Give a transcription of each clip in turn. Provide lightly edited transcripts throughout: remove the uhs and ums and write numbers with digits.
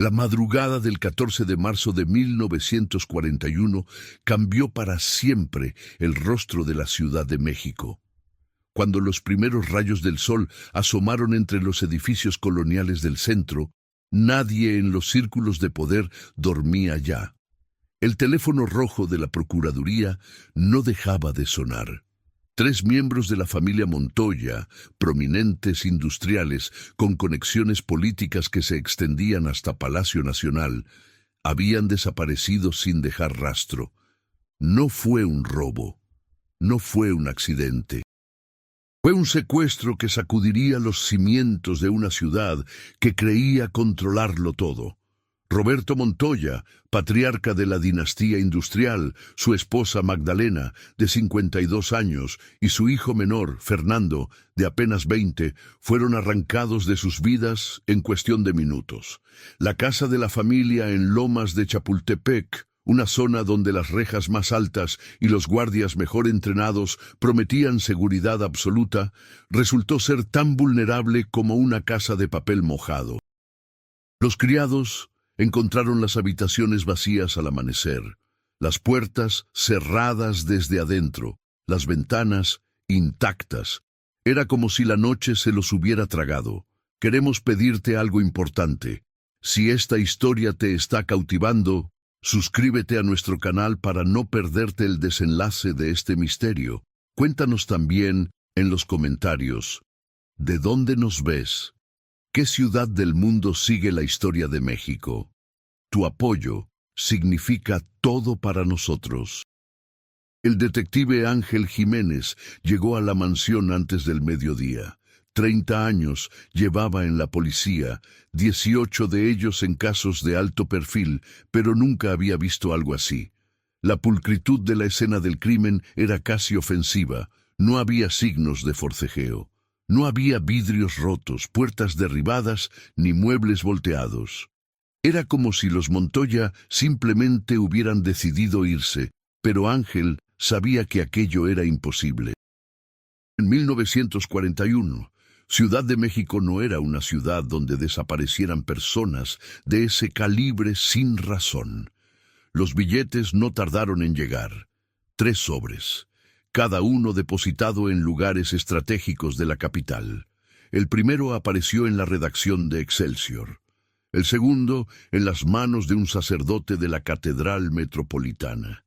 La madrugada del 14 de marzo de 1941 cambió para siempre el rostro de la Ciudad de México. Cuando los primeros rayos del sol asomaron entre los edificios coloniales del centro, nadie en los círculos de poder dormía ya. El teléfono rojo de la Procuraduría no dejaba de sonar. 3 miembros de la familia Montoya, prominentes industriales con conexiones políticas que se extendían hasta Palacio Nacional, habían desaparecido sin dejar rastro. No fue un robo, no fue un accidente. Fue un secuestro que sacudiría los cimientos de una ciudad que creía controlarlo todo. Roberto Montoya, patriarca de la dinastía industrial, su esposa Magdalena, de 52 años, y su hijo menor, Fernando, de apenas 20, fueron arrancados de sus vidas en cuestión de minutos. La casa de la familia en Lomas de Chapultepec, una zona donde las rejas más altas y los guardias mejor entrenados prometían seguridad absoluta, resultó ser tan vulnerable como una casa de papel mojado. Los criados encontraron las habitaciones vacías al amanecer, las puertas cerradas desde adentro, las ventanas intactas. Era como si la noche se los hubiera tragado. Queremos pedirte algo importante. Si esta historia te está cautivando, suscríbete a nuestro canal para no perderte el desenlace de este misterio. Cuéntanos también en los comentarios, ¿de dónde nos ves? ¿Qué ciudad del mundo sigue la historia de México? Tu apoyo significa todo para nosotros. El detective Ángel Jiménez llegó a la mansión antes del mediodía. 30 años llevaba en la policía, 18 de ellos en casos de alto perfil, pero nunca había visto algo así. La pulcritud de la escena del crimen era casi ofensiva. No había signos de forcejeo. No había vidrios rotos, puertas derribadas, ni muebles volteados. Era como si los Montoya simplemente hubieran decidido irse, pero Ángel sabía que aquello era imposible. En 1941, Ciudad de México no era una ciudad donde desaparecieran personas de ese calibre sin razón. Los billetes no tardaron en llegar. 3 sobres, cada uno depositado en lugares estratégicos de la capital. El primero apareció en la redacción de Excelsior. El segundo en las manos de un sacerdote de la Catedral Metropolitana.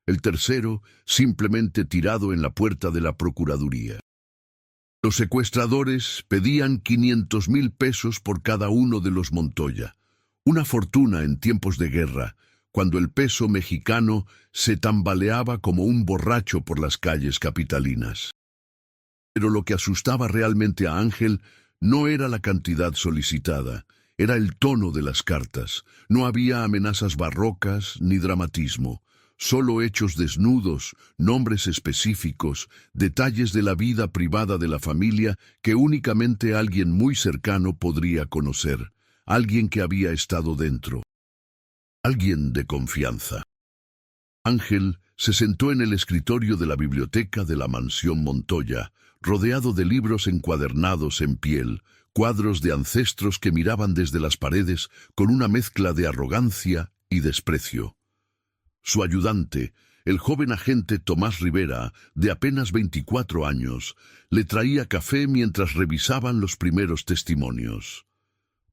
El tercero simplemente tirado en la puerta de la Procuraduría. Los secuestradores pedían 500,000 pesos por cada uno de los Montoya, una fortuna en tiempos de guerra, cuando el peso mexicano se tambaleaba como un borracho por las calles capitalinas. Pero lo que asustaba realmente a Ángel no era la cantidad solicitada, era el tono de las cartas. No había amenazas barrocas ni dramatismo, solo hechos desnudos, nombres específicos, detalles de la vida privada de la familia que únicamente alguien muy cercano podría conocer, alguien que había estado dentro, alguien de confianza. Ángel se sentó en el escritorio de la biblioteca de la mansión Montoya, rodeado de libros encuadernados en piel, cuadros de ancestros que miraban desde las paredes con una mezcla de arrogancia y desprecio. Su ayudante, el joven agente Tomás Rivera, de apenas 24 años, le traía café mientras revisaban los primeros testimonios.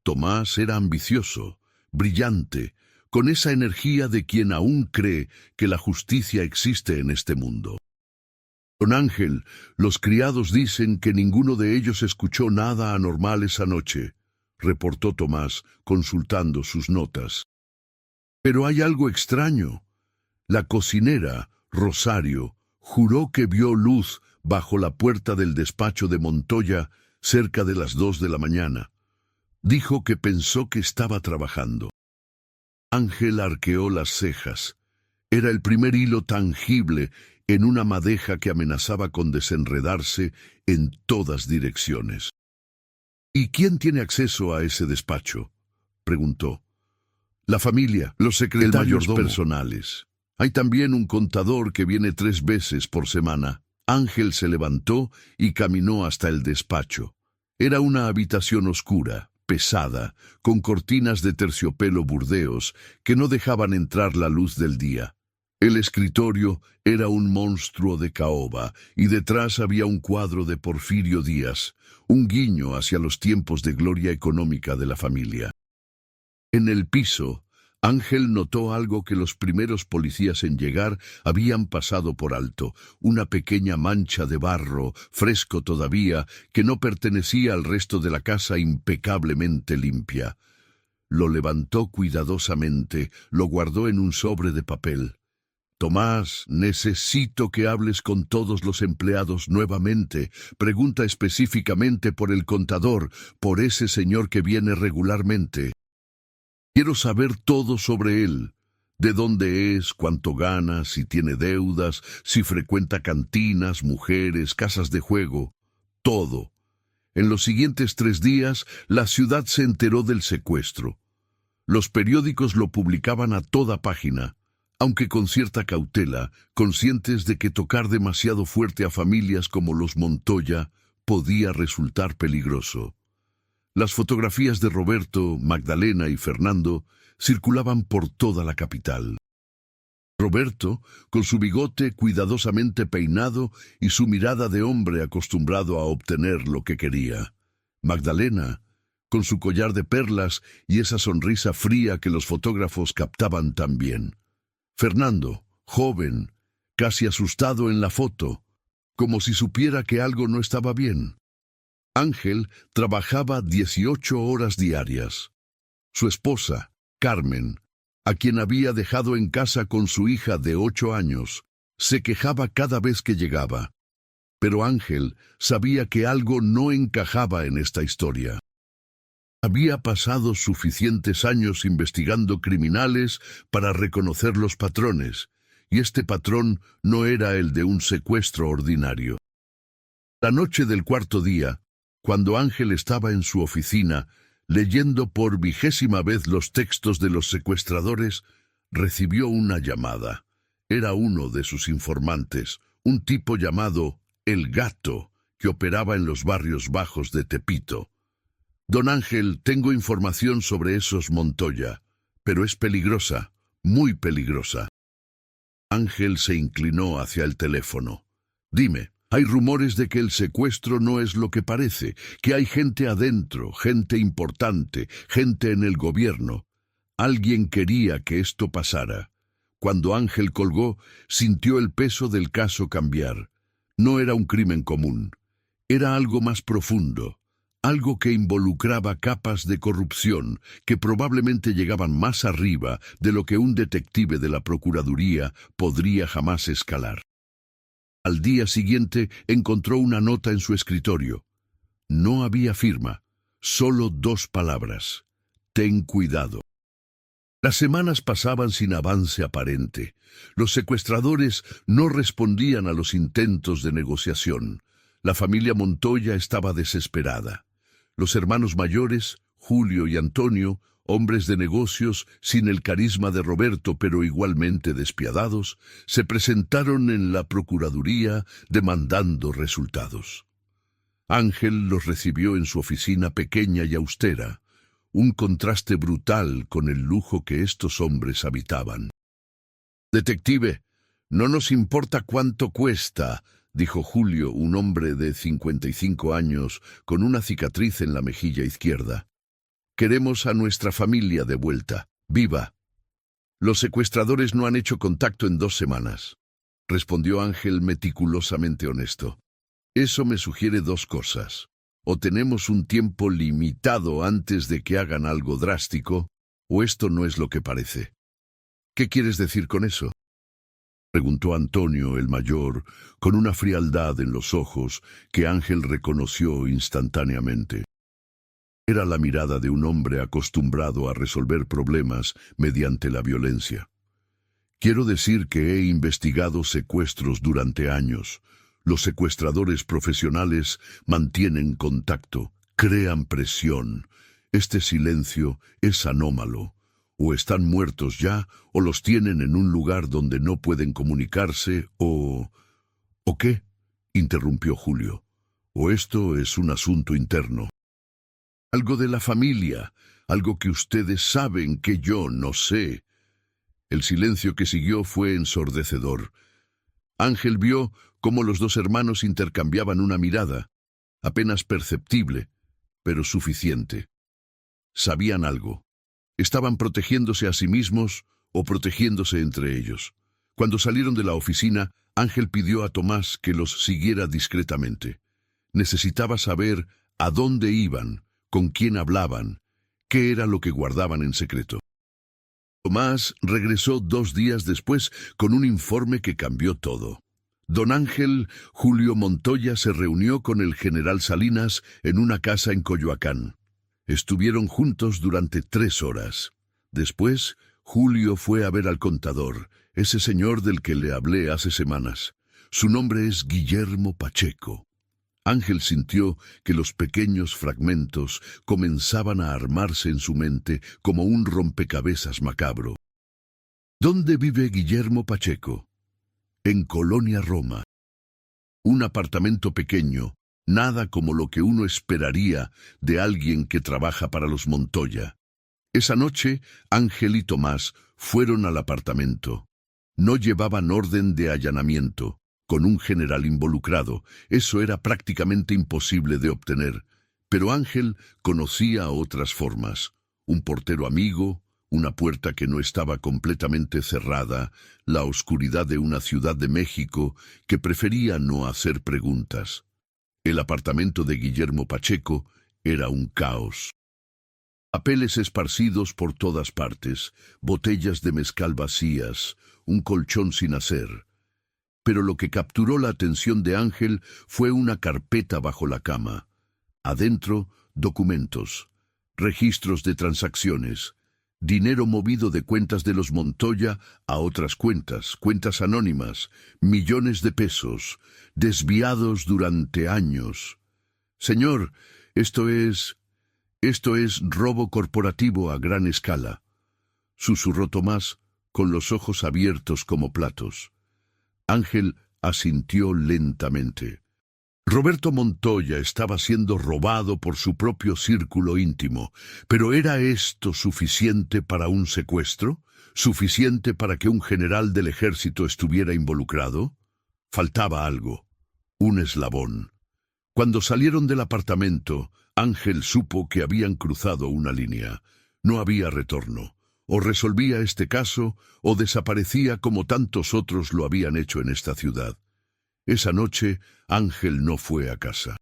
Tomás era ambicioso, brillante, con esa energía de quien aún cree que la justicia existe en este mundo. Don Ángel, los criados dicen que ninguno de ellos escuchó nada anormal esa noche, reportó Tomás, consultando sus notas. Pero hay algo extraño. La cocinera, Rosario, juró que vio luz bajo la puerta del despacho de Montoya cerca de las 2 de la mañana. Dijo que pensó que estaba trabajando. Ángel arqueó las cejas. Era el primer hilo tangible en una madeja que amenazaba con desenredarse en todas direcciones. ¿Y quién tiene acceso a ese despacho?, preguntó. La familia, los secretarios personales. Hay también un contador que viene 3 veces por semana. Ángel se levantó y caminó hasta el despacho. Era una habitación oscura, pesada, con cortinas de terciopelo burdeos que no dejaban entrar la luz del día. El escritorio era un monstruo de caoba y detrás había un cuadro de Porfirio Díaz, un guiño hacia los tiempos de gloria económica de la familia. En el piso, Ángel notó algo que los primeros policías en llegar habían pasado por alto, una pequeña mancha de barro, fresco todavía, que no pertenecía al resto de la casa impecablemente limpia. Lo levantó cuidadosamente, lo guardó en un sobre de papel. Tomás, necesito que hables con todos los empleados nuevamente. Pregunta específicamente por el contador, por ese señor que viene regularmente. Quiero saber todo sobre él. De dónde es, cuánto gana, si tiene deudas, si frecuenta cantinas, mujeres, casas de juego. Todo. En los siguientes 3 días, la ciudad se enteró del secuestro. Los periódicos lo publicaban a toda página, aunque con cierta cautela, conscientes de que tocar demasiado fuerte a familias como los Montoya podía resultar peligroso. Las fotografías de Roberto, Magdalena y Fernando circulaban por toda la capital. Roberto, con su bigote cuidadosamente peinado y su mirada de hombre acostumbrado a obtener lo que quería. Magdalena, con su collar de perlas y esa sonrisa fría que los fotógrafos captaban tan bien. Fernando, joven, casi asustado en la foto, como si supiera que algo no estaba bien. Ángel trabajaba 18 horas diarias. Su esposa, Carmen, a quien había dejado en casa con su hija de 8 años, se quejaba cada vez que llegaba. Pero Ángel sabía que algo no encajaba en esta historia. Había pasado suficientes años investigando criminales para reconocer los patrones, y este patrón no era el de un secuestro ordinario. La noche del 4.º día, cuando Ángel estaba en su oficina, leyendo por 20ª vez los textos de los secuestradores, recibió una llamada. Era uno de sus informantes, un tipo llamado El Gato, que operaba en los barrios bajos de Tepito. Don Ángel, tengo información sobre esos Montoya, pero es peligrosa, muy peligrosa. Ángel se inclinó hacia el teléfono. Dime. Hay rumores de que el secuestro no es lo que parece, que hay gente adentro, gente importante, gente en el gobierno. Alguien quería que esto pasara. Cuando Ángel colgó, sintió el peso del caso cambiar. No era un crimen común. Era algo más profundo, algo que involucraba capas de corrupción que probablemente llegaban más arriba de lo que un detective de la Procuraduría podría jamás escalar. Al día siguiente encontró una nota en su escritorio. No había firma, solo 2 palabras. Ten cuidado. Las semanas pasaban sin avance aparente. Los secuestradores no respondían a los intentos de negociación. La familia Montoya estaba desesperada. Los hermanos mayores, Julio y Antonio, hombres de negocios sin el carisma de Roberto pero igualmente despiadados, se presentaron en la Procuraduría demandando resultados. Ángel los recibió en su oficina pequeña y austera, un contraste brutal con el lujo que estos hombres habitaban. «Detective, no nos importa cuánto cuesta», dijo Julio, un hombre de 55 años, con una cicatriz en la mejilla izquierda. «Queremos a nuestra familia de vuelta, viva». «Los secuestradores no han hecho contacto en 2 semanas», respondió Ángel meticulosamente honesto. «Eso me sugiere 2 cosas. O tenemos un tiempo limitado antes de que hagan algo drástico, o esto no es lo que parece». «¿Qué quieres decir con eso?», preguntó Antonio, el mayor, con una frialdad en los ojos que Ángel reconoció instantáneamente. Era la mirada de un hombre acostumbrado a resolver problemas mediante la violencia. «Quiero decir que he investigado secuestros durante años. Los secuestradores profesionales mantienen contacto, crean presión. Este silencio es anómalo. O están muertos ya, o los tienen en un lugar donde no pueden comunicarse, o... ¿O qué?», interrumpió Julio. «O esto es un asunto interno». Algo de la familia, algo que ustedes saben que yo no sé. El silencio que siguió fue ensordecedor. Ángel vio cómo los dos hermanos intercambiaban una mirada, apenas perceptible, pero suficiente. Sabían algo. Estaban protegiéndose a sí mismos o protegiéndose entre ellos. Cuando salieron de la oficina, Ángel pidió a Tomás que los siguiera discretamente. Necesitaba saber a dónde iban, con quién hablaban, qué era lo que guardaban en secreto. Tomás regresó 2 días después con un informe que cambió todo. Don Ángel Julio Montoya se reunió con el general Salinas en una casa en Coyoacán. Estuvieron juntos durante 3 horas. Después, Julio fue a ver al contador, ese señor del que le hablé hace semanas. Su nombre es Guillermo Pacheco. Ángel sintió que los pequeños fragmentos comenzaban a armarse en su mente como un rompecabezas macabro. ¿Dónde vive Guillermo Pacheco? En Colonia Roma. Un apartamento pequeño, nada como lo que uno esperaría de alguien que trabaja para los Montoya. Esa noche, Ángel y Tomás fueron al apartamento. No llevaban orden de allanamiento. Con un general involucrado, eso era prácticamente imposible de obtener. Pero Ángel conocía otras formas. Un portero amigo, una puerta que no estaba completamente cerrada, la oscuridad de una ciudad de México que prefería no hacer preguntas. El apartamento de Guillermo Pacheco era un caos. Papeles esparcidos por todas partes, botellas de mezcal vacías, un colchón sin hacer. Pero lo que capturó la atención de Ángel fue una carpeta bajo la cama. Adentro, documentos, registros de transacciones, dinero movido de cuentas de los Montoya a otras cuentas, cuentas anónimas, millones de pesos, desviados durante años. Señor, esto es robo corporativo a gran escala, susurró Tomás, con los ojos abiertos como platos. Ángel asintió lentamente. Roberto Montoya estaba siendo robado por su propio círculo íntimo, pero ¿era esto suficiente para un secuestro? ¿Suficiente para que un general del ejército estuviera involucrado? Faltaba algo, un eslabón. Cuando salieron del apartamento, Ángel supo que habían cruzado una línea. No había retorno. O resolvía este caso, o desaparecía como tantos otros lo habían hecho en esta ciudad. Esa noche, Ángel no fue a casa.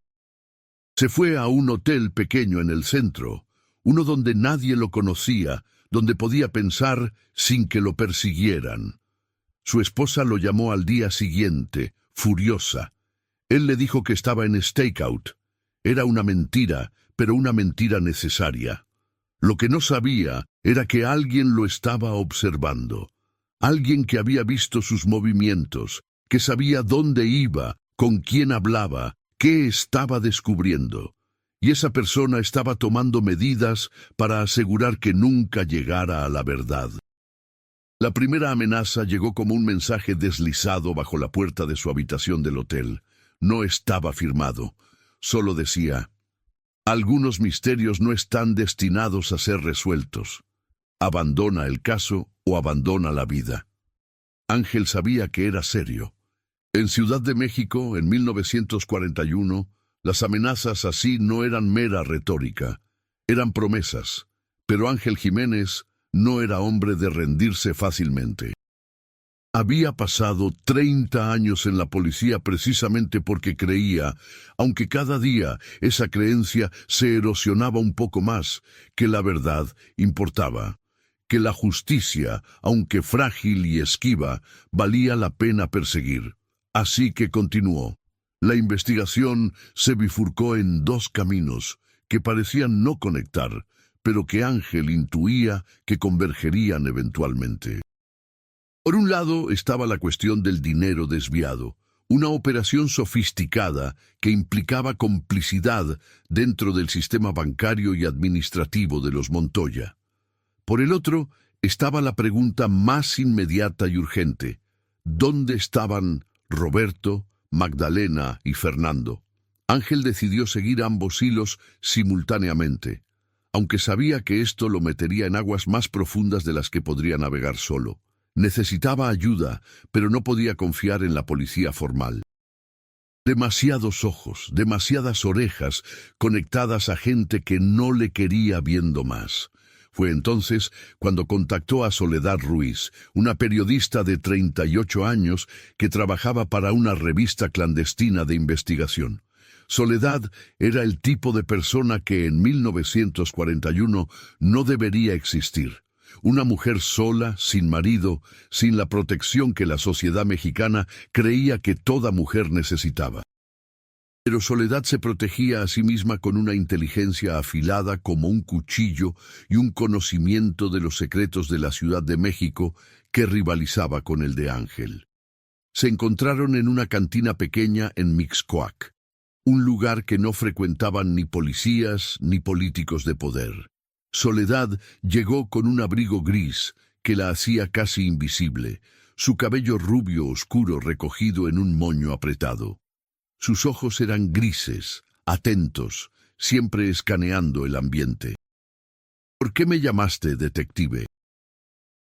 Se fue a un hotel pequeño en el centro, uno donde nadie lo conocía, donde podía pensar sin que lo persiguieran. Su esposa lo llamó al día siguiente, furiosa. Él le dijo que estaba en stakeout. Era una mentira, pero una mentira necesaria. Lo que no sabía era que alguien lo estaba observando. Alguien que había visto sus movimientos, que sabía dónde iba, con quién hablaba, qué estaba descubriendo. Y esa persona estaba tomando medidas para asegurar que nunca llegara a la verdad. La primera amenaza llegó como un mensaje deslizado bajo la puerta de su habitación del hotel. No estaba firmado. Solo decía: algunos misterios no están destinados a ser resueltos. Abandona el caso o abandona la vida. Ángel sabía que era serio. En Ciudad de México, en 1941, las amenazas así no eran mera retórica, eran promesas. Pero Ángel Jiménez no era hombre de rendirse fácilmente. Había pasado 30 años en la policía precisamente porque creía, aunque cada día esa creencia se erosionaba un poco más, que la verdad importaba, que la justicia, aunque frágil y esquiva, valía la pena perseguir. Así que continuó. La investigación se bifurcó en 2 caminos que parecían no conectar, pero que Ángel intuía que convergerían eventualmente. Por un lado estaba la cuestión del dinero desviado, una operación sofisticada que implicaba complicidad dentro del sistema bancario y administrativo de los Montoya. Por el otro estaba la pregunta más inmediata y urgente: ¿dónde estaban Roberto, Magdalena y Fernando? Ángel decidió seguir ambos hilos simultáneamente, aunque sabía que esto lo metería en aguas más profundas de las que podría navegar solo. Necesitaba ayuda, pero no podía confiar en la policía formal. Demasiados ojos, demasiadas orejas conectadas a gente que no le quería viendo más. Fue entonces cuando contactó a Soledad Ruiz, una periodista de 38 años que trabajaba para una revista clandestina de investigación. Soledad era el tipo de persona que en 1941 no debería existir. Una mujer sola, sin marido, sin la protección que la sociedad mexicana creía que toda mujer necesitaba. Pero Soledad se protegía a sí misma con una inteligencia afilada como un cuchillo y un conocimiento de los secretos de la Ciudad de México que rivalizaba con el de Ángel. Se encontraron en una cantina pequeña en Mixcoac, un lugar que no frecuentaban ni policías ni políticos de poder. Soledad llegó con un abrigo gris que la hacía casi invisible, su cabello rubio oscuro recogido en un moño apretado. Sus ojos eran grises, atentos, siempre escaneando el ambiente. ¿Por qué me llamaste, detective?,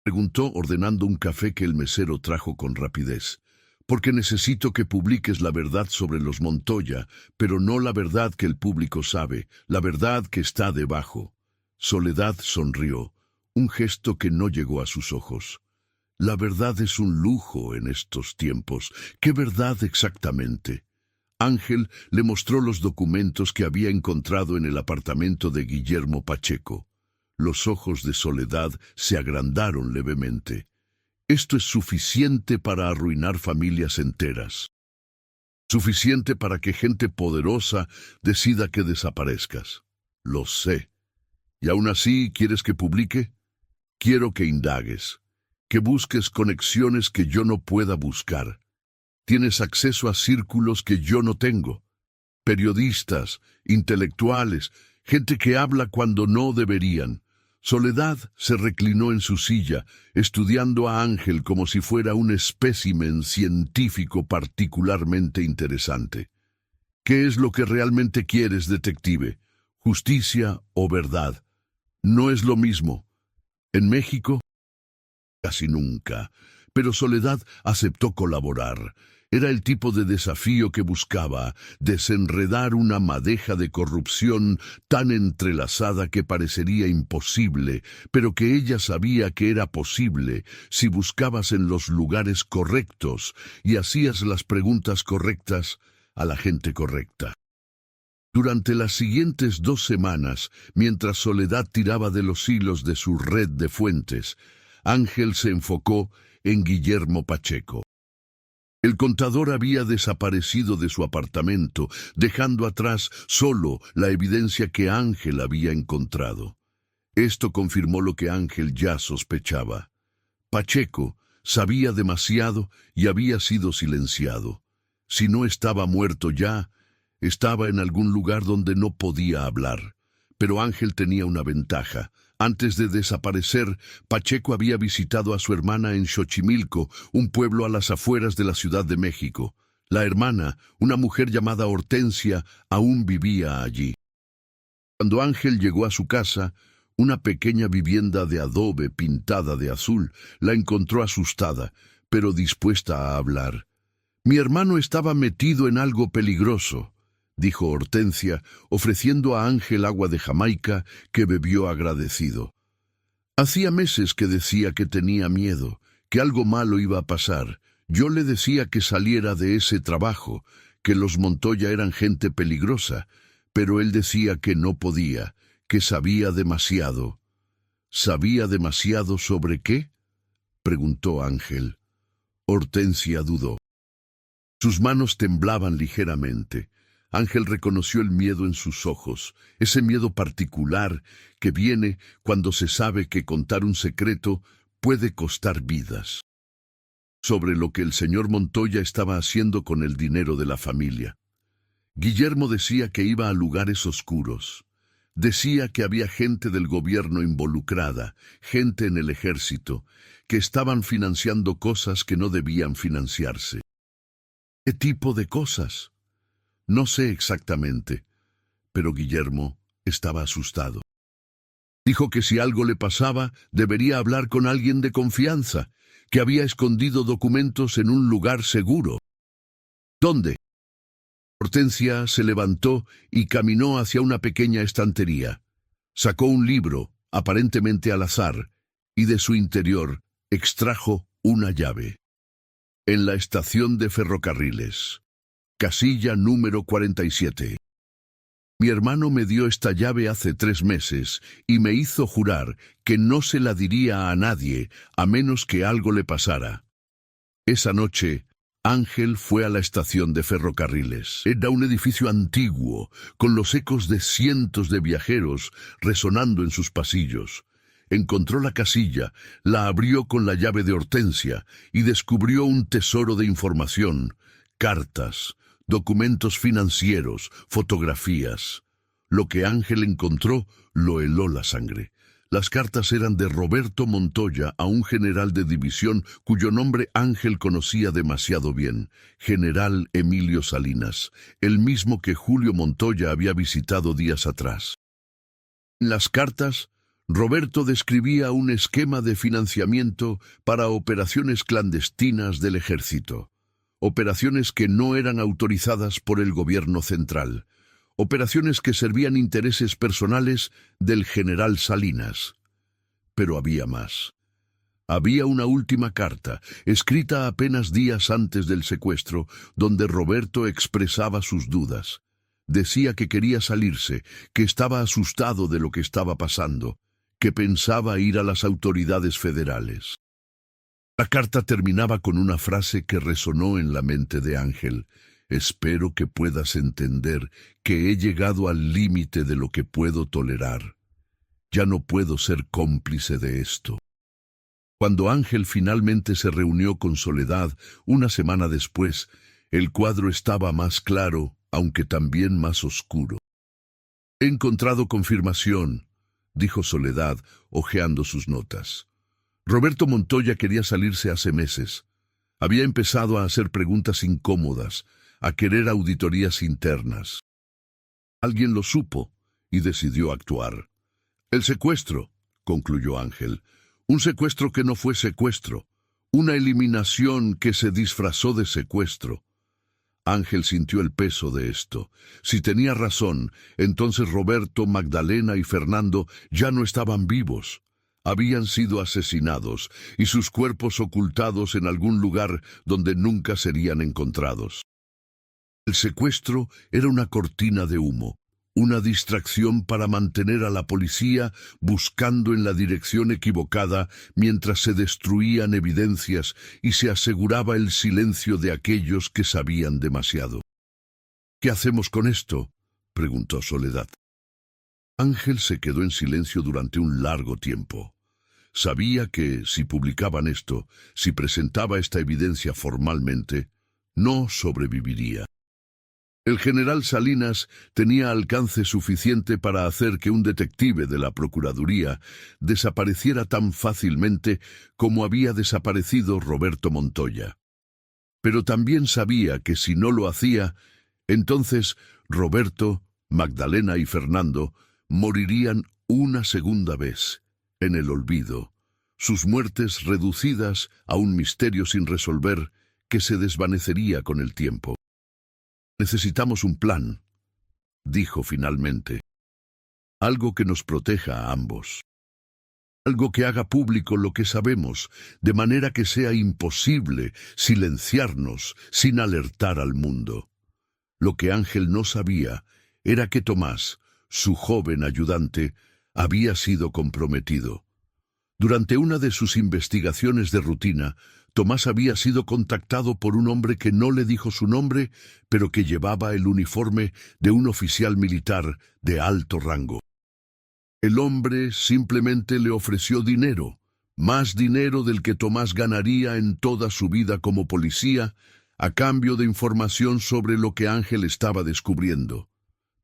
preguntó ordenando un café que el mesero trajo con rapidez. Porque necesito que publiques la verdad sobre los Montoya, pero no la verdad que el público sabe, la verdad que está debajo. Soledad sonrió, un gesto que no llegó a sus ojos. La verdad es un lujo en estos tiempos. ¿Qué verdad exactamente? Ángel le mostró los documentos que había encontrado en el apartamento de Guillermo Pacheco. Los ojos de Soledad se agrandaron levemente. Esto es suficiente para arruinar familias enteras. Suficiente para que gente poderosa decida que desaparezcas. Lo sé. ¿Y aún así quieres que publique? Quiero que indagues, que busques conexiones que yo no pueda buscar. Tienes acceso a círculos que yo no tengo. Periodistas, intelectuales, gente que habla cuando no deberían. Soledad se reclinó en su silla, estudiando a Ángel como si fuera un espécimen científico particularmente interesante. ¿Qué es lo que realmente quieres, detective? ¿Justicia o verdad? No es lo mismo. En México, casi nunca. Pero Soledad aceptó colaborar. Era el tipo de desafío que buscaba, desenredar una madeja de corrupción tan entrelazada que parecería imposible, pero que ella sabía que era posible si buscabas en los lugares correctos y hacías las preguntas correctas a la gente correcta. Durante las siguientes 2 semanas, mientras Soledad tiraba de los hilos de su red de fuentes, Ángel se enfocó en Guillermo Pacheco. El contador había desaparecido de su apartamento, dejando atrás solo la evidencia que Ángel había encontrado. Esto confirmó lo que Ángel ya sospechaba. Pacheco sabía demasiado y había sido silenciado. Si no estaba muerto ya, estaba en algún lugar donde no podía hablar. Pero Ángel tenía una ventaja. Antes de desaparecer, Pacheco había visitado a su hermana en Xochimilco, un pueblo a las afueras de la Ciudad de México. La hermana, una mujer llamada Hortensia, aún vivía allí. Cuando Ángel llegó a su casa, una pequeña vivienda de adobe pintada de azul, la encontró asustada, pero dispuesta a hablar. «Mi hermano estaba metido en algo peligroso», dijo Hortensia, ofreciendo a Ángel agua de Jamaica, que bebió agradecido. Hacía meses que decía que tenía miedo, que algo malo iba a pasar. Yo le decía que saliera de ese trabajo, que los Montoya eran gente peligrosa, pero él decía que no podía, que sabía demasiado. ¿Sabía demasiado sobre qué?, preguntó Ángel. Hortensia dudó. Sus manos temblaban ligeramente. Ángel reconoció el miedo en sus ojos, ese miedo particular que viene cuando se sabe que contar un secreto puede costar vidas. Sobre lo que el señor Montoya estaba haciendo con el dinero de la familia. Guillermo decía que iba a lugares oscuros. Decía que había gente del gobierno involucrada, gente en el ejército, que estaban financiando cosas que no debían financiarse. ¿Qué tipo de cosas? No sé exactamente, pero Guillermo estaba asustado. Dijo que si algo le pasaba, debería hablar con alguien de confianza, que había escondido documentos en un lugar seguro. ¿Dónde? Hortensia se levantó y caminó hacia una pequeña estantería. Sacó un libro, aparentemente al azar, y de su interior extrajo una llave. En la estación de ferrocarriles. Casilla número 47. Mi hermano me dio esta llave hace 3 meses y me hizo jurar que no se la diría a nadie a menos que algo le pasara. Esa noche, Ángel fue a la estación de ferrocarriles. Era un edificio antiguo, con los ecos de cientos de viajeros resonando en sus pasillos. Encontró la casilla, la abrió con la llave de Hortensia y descubrió un tesoro de información, cartas, documentos financieros, fotografías. Lo que Ángel encontró lo heló la sangre. Las cartas eran de Roberto Montoya a un general de división cuyo nombre Ángel conocía demasiado bien, General Emilio Salinas, el mismo que Julio Montoya había visitado días atrás. En las cartas, Roberto describía un esquema de financiamiento para operaciones clandestinas del ejército. Operaciones que no eran autorizadas por el gobierno central, operaciones que servían intereses personales del general Salinas. Pero había más. Había una última carta, escrita apenas días antes del secuestro, donde Roberto expresaba sus dudas. Decía que quería salirse, que estaba asustado de lo que estaba pasando, que pensaba ir a las autoridades federales. La carta terminaba con una frase que resonó en la mente de Ángel. Espero que puedas entender que he llegado al límite de lo que puedo tolerar. Ya no puedo ser cómplice de esto. Cuando Ángel finalmente se reunió con Soledad una semana después, el cuadro estaba más claro, aunque también más oscuro. He encontrado confirmación, dijo Soledad, hojeando sus notas. Roberto Montoya quería salirse hace meses. Había empezado a hacer preguntas incómodas, a querer auditorías internas. Alguien lo supo y decidió actuar. El secuestro, concluyó Ángel, un secuestro que no fue secuestro, una eliminación que se disfrazó de secuestro. Ángel sintió el peso de esto. Si tenía razón, entonces Roberto, Magdalena y Fernando ya no estaban vivos. Habían sido asesinados y sus cuerpos ocultados en algún lugar donde nunca serían encontrados. El secuestro era una cortina de humo, una distracción para mantener a la policía buscando en la dirección equivocada mientras se destruían evidencias y se aseguraba el silencio de aquellos que sabían demasiado. ¿Qué hacemos con esto?, preguntó Soledad. Ángel se quedó en silencio durante un largo tiempo. Sabía que, si publicaban esto, si presentaba esta evidencia formalmente, no sobreviviría. El general Salinas tenía alcance suficiente para hacer que un detective de la Procuraduría desapareciera tan fácilmente como había desaparecido Roberto Montoya. Pero también sabía que si no lo hacía, entonces Roberto, Magdalena y Fernando morirían una segunda vez, en el olvido, sus muertes reducidas a un misterio sin resolver que se desvanecería con el tiempo. Necesitamos un plan, dijo finalmente. Algo que nos proteja a ambos. Algo que haga público lo que sabemos, de manera que sea imposible silenciarnos sin alertar al mundo. Lo que Ángel no sabía era que Tomás, su joven ayudante, había sido comprometido. Durante una de sus investigaciones de rutina, Tomás había sido contactado por un hombre que no le dijo su nombre, pero que llevaba el uniforme de un oficial militar de alto rango. El hombre simplemente le ofreció dinero, más dinero del que Tomás ganaría en toda su vida como policía, a cambio de información sobre lo que Ángel estaba descubriendo.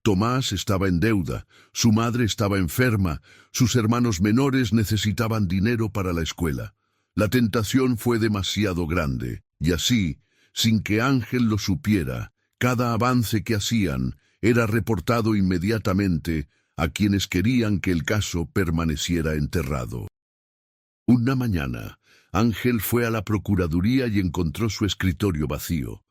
Tomás estaba en deuda, su madre estaba enferma, sus hermanos menores necesitaban dinero para la escuela. La tentación fue demasiado grande, y así, sin que Ángel lo supiera, Cada avance que hacían era reportado inmediatamente a quienes querían que el caso permaneciera enterrado. Una mañana, Ángel fue a la Procuraduría y encontró su escritorio vacío.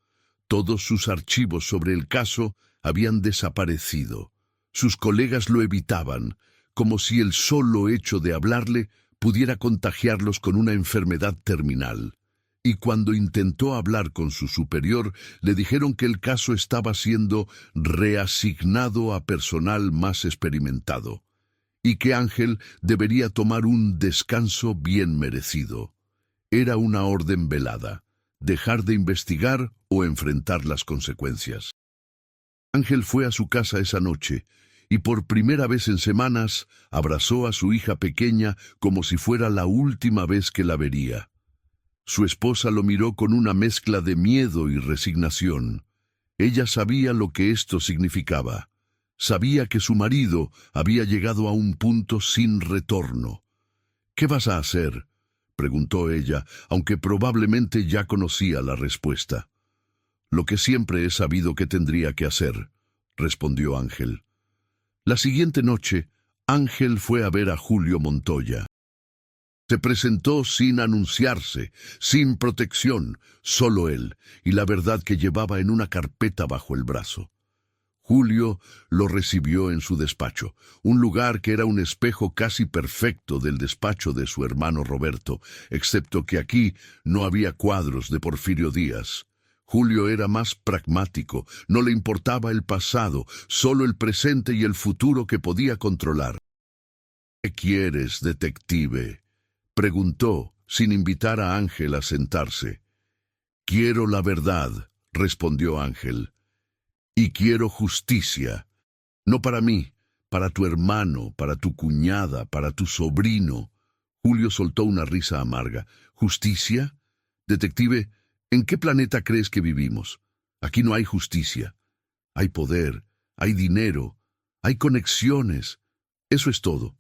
Todos sus archivos sobre el caso habían desaparecido. Sus colegas lo evitaban, como si el solo hecho de hablarle pudiera contagiarlos con una enfermedad terminal. Y cuando intentó hablar con su superior, le dijeron que el caso estaba siendo reasignado a personal más experimentado, y que Ángel debería tomar un descanso bien merecido. Era una orden velada: dejar de investigar o enfrentar las consecuencias. Ángel fue a su casa esa noche, y por primera vez en semanas abrazó a su hija pequeña como si fuera la última vez que la vería. Su esposa lo miró con una mezcla de miedo y resignación. Ella sabía lo que esto significaba. Sabía que su marido había llegado a un punto sin retorno. «¿Qué vas a hacer?», preguntó ella, aunque probablemente ya conocía la respuesta. «Lo que siempre he sabido que tendría que hacer», respondió Ángel. La siguiente noche, Ángel fue a ver a Julio Montoya. Se presentó sin anunciarse, sin protección, solo él, y la verdad que llevaba en una carpeta bajo el brazo. Julio lo recibió en su despacho, un lugar que era un espejo casi perfecto del despacho de su hermano Roberto, excepto que aquí no había cuadros de Porfirio Díaz. Julio era más pragmático, no le importaba el pasado, solo el presente y el futuro que podía controlar. «¿Qué quieres, detective?», preguntó, sin invitar a Ángel a sentarse. «Quiero la verdad», respondió Ángel. «Y quiero justicia. No para mí, para tu hermano, para tu cuñada, para tu sobrino». Julio soltó una risa amarga. «¿Justicia? Detective, ¿en qué planeta crees que vivimos? Aquí no hay justicia. Hay poder, hay dinero, hay conexiones. Eso es todo.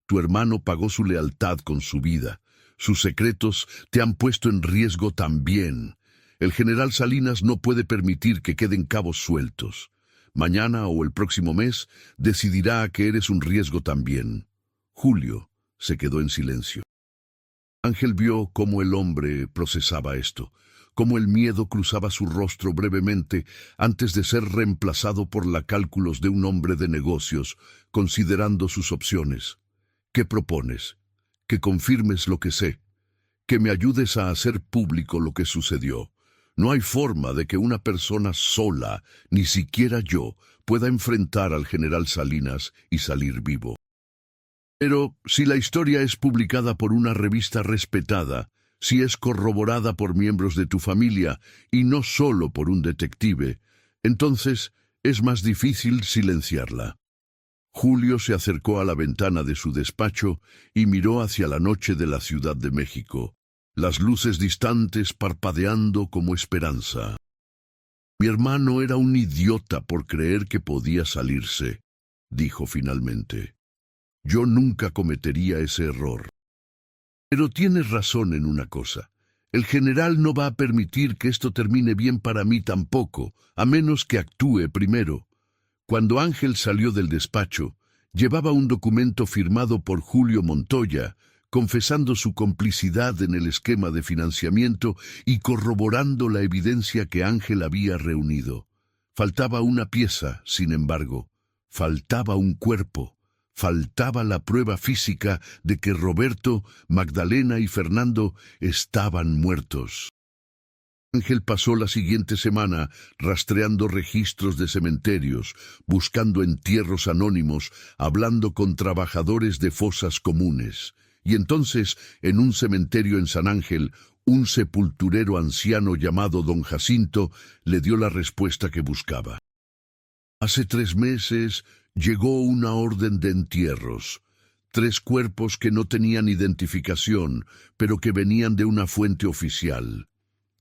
Tu hermano pagó su lealtad con su vida. Sus secretos te han puesto en riesgo también. El general Salinas no puede permitir que queden cabos sueltos. Mañana o el próximo mes decidirá que eres un riesgo también». Julio se quedó en silencio. Ángel vio cómo el hombre procesaba esto, cómo el miedo cruzaba su rostro brevemente antes de ser reemplazado por los cálculos de un hombre de negocios, considerando sus opciones. «¿Qué propones? Que confirmes lo que sé. Que me ayudes a hacer público lo que sucedió. No hay forma de que una persona sola, ni siquiera yo, pueda enfrentar al general Salinas y salir vivo. Pero si la historia es publicada por una revista respetada, si es corroborada por miembros de tu familia y no solo por un detective, entonces es más difícil silenciarla». Julio se acercó a la ventana de su despacho y miró hacia la noche de la Ciudad de México, las luces distantes parpadeando como esperanza. «Mi hermano era un idiota por creer que podía salirse», dijo finalmente. «Yo nunca cometería ese error. Pero tienes razón en una cosa. El general no va a permitir que esto termine bien para mí tampoco, a menos que actúe primero». Cuando Ángel salió del despacho, llevaba un documento firmado por Julio Montoya, confesando su complicidad en el esquema de financiamiento y corroborando la evidencia que Ángel había reunido. Faltaba una pieza, sin embargo. Faltaba un cuerpo. Faltaba la prueba física de que Roberto, Magdalena y Fernando estaban muertos. Ángel pasó la siguiente semana rastreando registros de cementerios, buscando entierros anónimos, hablando con trabajadores de fosas comunes. Y entonces, en un cementerio en San Ángel, un sepulturero anciano llamado don Jacinto le dio la respuesta que buscaba. «Hace 3 meses llegó una orden de entierros. 3 cuerpos que no tenían identificación, pero que venían de una fuente oficial.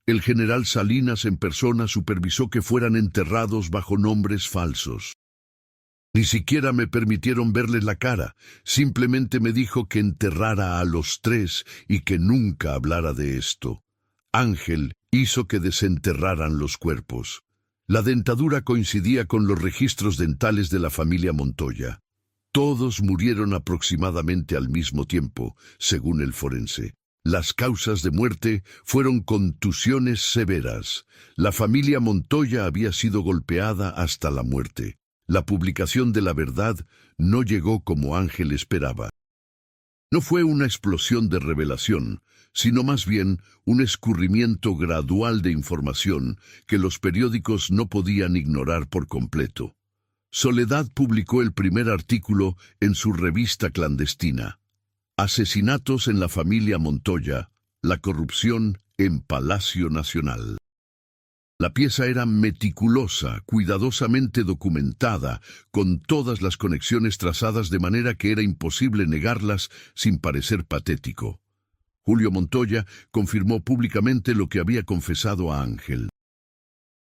El general Salinas en persona supervisó que fueran enterrados bajo nombres falsos. Ni siquiera me permitieron verles la cara, simplemente me dijo que enterrara a los 3 y que nunca hablara de esto. Ángel hizo que desenterraran los cuerpos. La dentadura coincidía con los registros dentales de la familia Montoya. Todos murieron aproximadamente al mismo tiempo, según el forense. Las causas de muerte fueron contusiones severas. La familia Montoya había sido golpeada hasta la muerte. La publicación de la verdad no llegó como Ángel esperaba. No fue una explosión de revelación, sino más bien un escurrimiento gradual de información que los periódicos no podían ignorar por completo. Soledad publicó el primer artículo en su revista clandestina. Asesinatos en la familia Montoya, la corrupción en Palacio Nacional. La pieza era meticulosa, cuidadosamente documentada, con todas las conexiones trazadas de manera que era imposible negarlas sin parecer patético. Julio Montoya confirmó públicamente lo que había confesado a Ángel.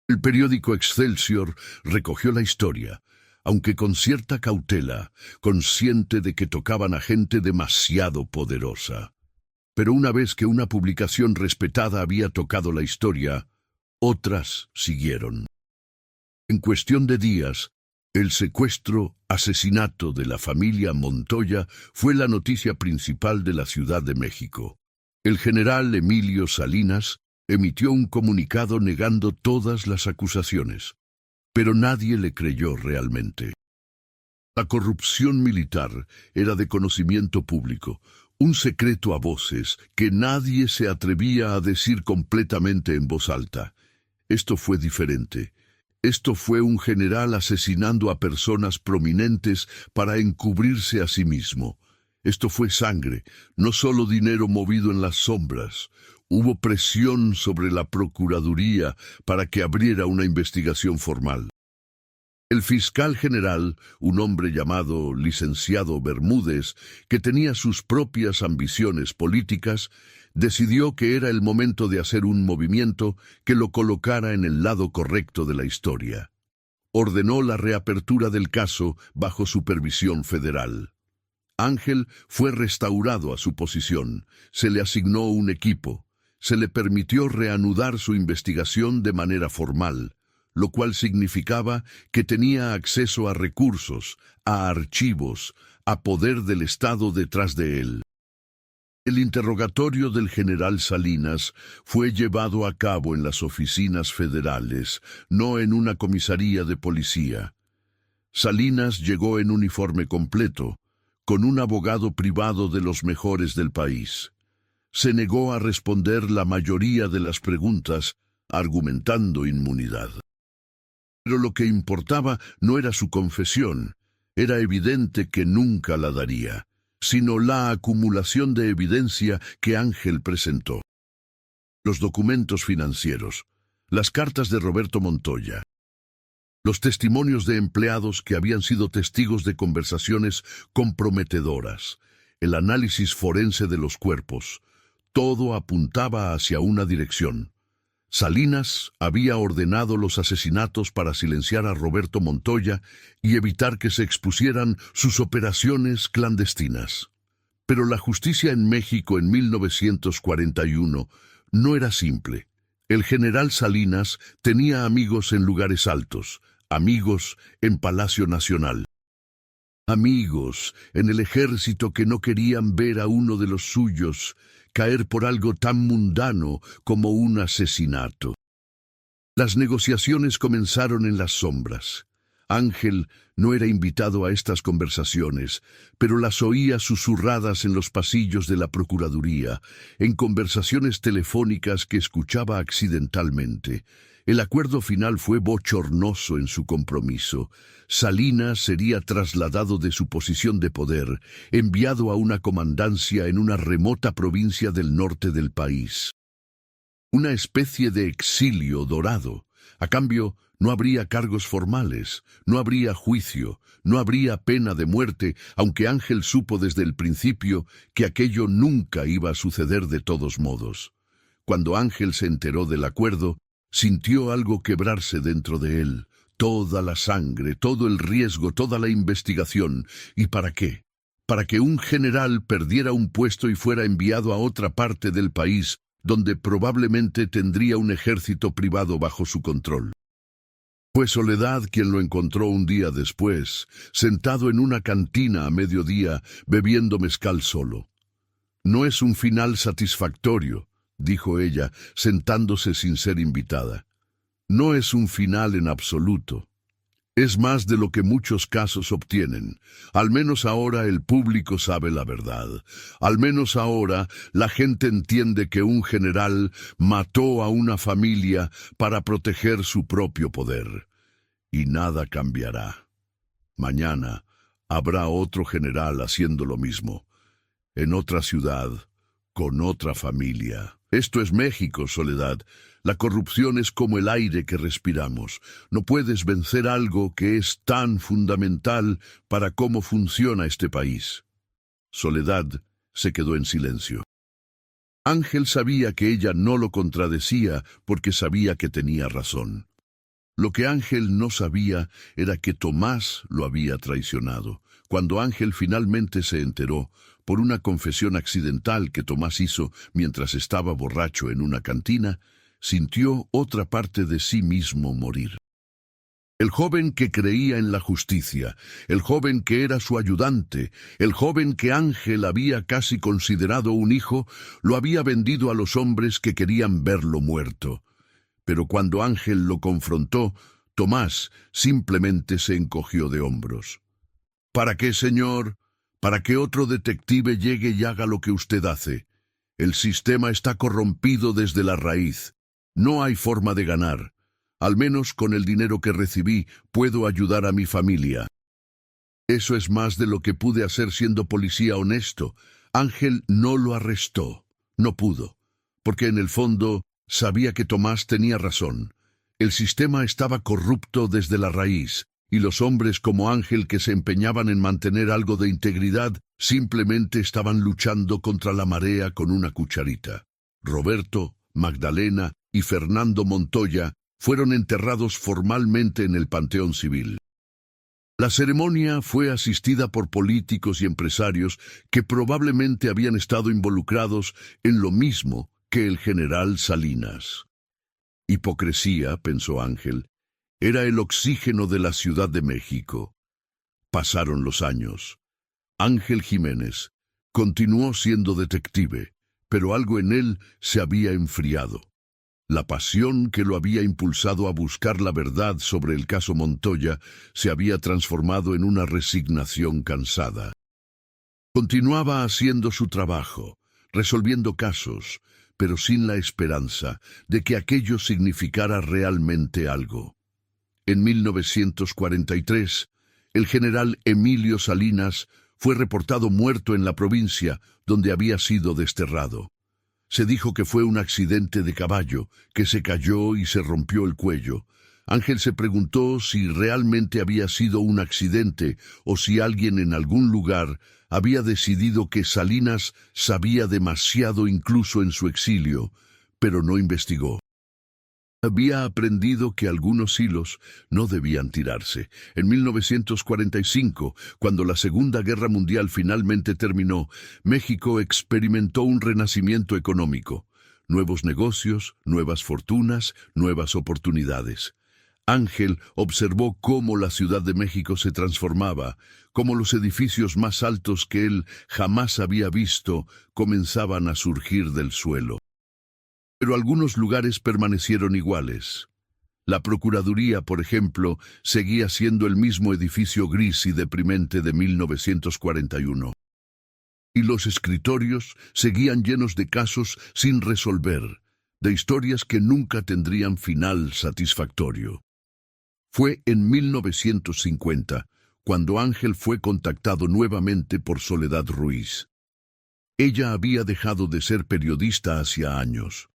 El periódico Excelsior recogió la historia, aunque con cierta cautela, consciente de que tocaban a gente demasiado poderosa. Pero una vez que una publicación respetada había tocado la historia, otras siguieron. En cuestión de días, el asesinato de la familia Montoya fue la noticia principal de la Ciudad de México. El general Emilio Salinas emitió un comunicado negando todas las acusaciones, pero nadie le creyó realmente. La corrupción militar era de conocimiento público, un secreto a voces que nadie se atrevía a decir completamente en voz alta. Esto fue diferente. Esto fue un general asesinando a personas prominentes para encubrirse a sí mismo. Esto fue sangre, no solo dinero movido en las sombras. Hubo presión sobre la Procuraduría para que abriera una investigación formal. El fiscal general, un hombre llamado licenciado Bermúdez, que tenía sus propias ambiciones políticas, decidió que era el momento de hacer un movimiento que lo colocara en el lado correcto de la historia. Ordenó la reapertura del caso bajo supervisión federal. Ángel fue restaurado a su posición, se le asignó un equipo, se le permitió reanudar su investigación de manera formal, lo cual significaba que tenía acceso a recursos, a archivos, a poder del Estado detrás de él. El interrogatorio del general Salinas fue llevado a cabo en las oficinas federales, no en una comisaría de policía. Salinas llegó en uniforme completo, con un abogado privado de los mejores del país. Se negó a responder la mayoría de las preguntas, argumentando inmunidad. Pero lo que importaba no era su confesión, era evidente que nunca la daría, sino la acumulación de evidencia que Ángel presentó. Los documentos financieros, las cartas de Roberto Montoya, los testimonios de empleados que habían sido testigos de conversaciones comprometedoras, el análisis forense de los cuerpos, todo apuntaba hacia una dirección. Salinas había ordenado los asesinatos para silenciar a Roberto Montoya y evitar que se expusieran sus operaciones clandestinas. Pero la justicia en México en 1941 no era simple. El general Salinas tenía amigos en lugares altos, amigos en Palacio Nacional, amigos en el ejército que no querían ver a uno de los suyos caer por algo tan mundano como un asesinato. Las negociaciones comenzaron en las sombras. Ángel no era invitado a estas conversaciones, pero las oía susurradas en los pasillos de la Procuraduría, en conversaciones telefónicas que escuchaba accidentalmente. El acuerdo final fue bochornoso en su compromiso. Salinas sería trasladado de su posición de poder, enviado a una comandancia en una remota provincia del norte del país. Una especie de exilio dorado. A cambio, no habría cargos formales, no habría juicio, no habría pena de muerte, aunque Ángel supo desde el principio que aquello nunca iba a suceder de todos modos. Cuando Ángel se enteró del acuerdo, sintió algo quebrarse dentro de él, toda la sangre, todo el riesgo, toda la investigación. ¿Y para qué? Para que un general perdiera un puesto y fuera enviado a otra parte del país, donde probablemente tendría un ejército privado bajo su control. Fue Soledad quien lo encontró un día después, sentado en una cantina a mediodía, bebiendo mezcal solo. «No es un final satisfactorio», dijo ella, sentándose sin ser invitada. «No es un final en absoluto. Es más de lo que muchos casos obtienen. Al menos ahora el público sabe la verdad. Al menos ahora la gente entiende que un general mató a una familia para proteger su propio poder. Y nada cambiará. Mañana habrá otro general haciendo lo mismo, en otra ciudad, con otra familia. Esto es México, Soledad. La corrupción es como el aire que respiramos. No puedes vencer algo que es tan fundamental para cómo funciona este país». Soledad se quedó en silencio. Ángel sabía que ella no lo contradecía porque sabía que tenía razón. Lo que Ángel no sabía era que Tomás lo había traicionado. Cuando Ángel finalmente se enteró, por una confesión accidental que Tomás hizo mientras estaba borracho en una cantina, sintió otra parte de sí mismo morir. El joven que creía en la justicia, el joven que era su ayudante, el joven que Ángel había casi considerado un hijo, lo había vendido a los hombres que querían verlo muerto. Pero cuando Ángel lo confrontó, Tomás simplemente se encogió de hombros. «¿Para qué, señor? ¿Para que otro detective llegue y haga lo que usted hace? El sistema está corrompido desde la raíz. No hay forma de ganar. Al menos con el dinero que recibí puedo ayudar a mi familia». Eso es más de lo que pude hacer siendo policía honesto. Ángel no lo arrestó. No pudo. Porque en el fondo sabía que Tomás tenía razón. El sistema estaba corrupto desde la raíz, y los hombres como Ángel que se empeñaban en mantener algo de integridad simplemente estaban luchando contra la marea con una cucharita. Roberto, Magdalena y Fernando Montoya fueron enterrados formalmente en el Panteón Civil. La ceremonia fue asistida por políticos y empresarios que probablemente habían estado involucrados en lo mismo que el general Salinas. Hipocresía, pensó Ángel, era el oxígeno de la Ciudad de México. Pasaron los años. Ángel Jiménez continuó siendo detective, pero algo en él se había enfriado. La pasión que lo había impulsado a buscar la verdad sobre el caso Montoya se había transformado en una resignación cansada. Continuaba haciendo su trabajo, resolviendo casos, pero sin la esperanza de que aquello significara realmente algo. En 1943, el general Emilio Salinas fue reportado muerto en la provincia donde había sido desterrado. Se dijo que fue un accidente de caballo, que se cayó y se rompió el cuello. Ángel se preguntó si realmente había sido un accidente o si alguien en algún lugar había decidido que Salinas sabía demasiado incluso en su exilio, pero no investigó. Había aprendido que algunos hilos no debían tirarse. En 1945, cuando la Segunda Guerra Mundial finalmente terminó, México experimentó un renacimiento económico. Nuevos negocios, nuevas fortunas, nuevas oportunidades. Ángel observó cómo la Ciudad de México se transformaba, cómo los edificios más altos que él jamás había visto comenzaban a surgir del suelo. Pero algunos lugares permanecieron iguales. La Procuraduría, por ejemplo, seguía siendo el mismo edificio gris y deprimente de 1941. Y los escritorios seguían llenos de casos sin resolver, de historias que nunca tendrían final satisfactorio. Fue en 1950 cuando Ángel fue contactado nuevamente por Soledad Ruiz. Ella había dejado de ser periodista hacía años.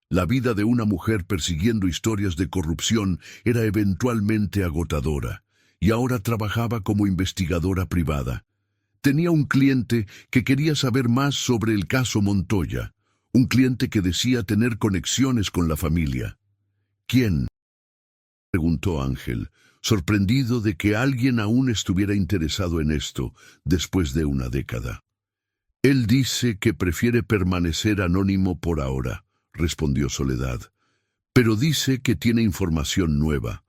La vida de una mujer persiguiendo historias de corrupción era eventualmente agotadora, y ahora trabajaba como investigadora privada. Tenía un cliente que quería saber más sobre el caso Montoya, un cliente que decía tener conexiones con la familia. ¿Quién?, preguntó Ángel, sorprendido de que alguien aún estuviera interesado en esto después de una década. Él dice que prefiere permanecer anónimo por ahora, respondió Soledad, pero dice que tiene información nueva.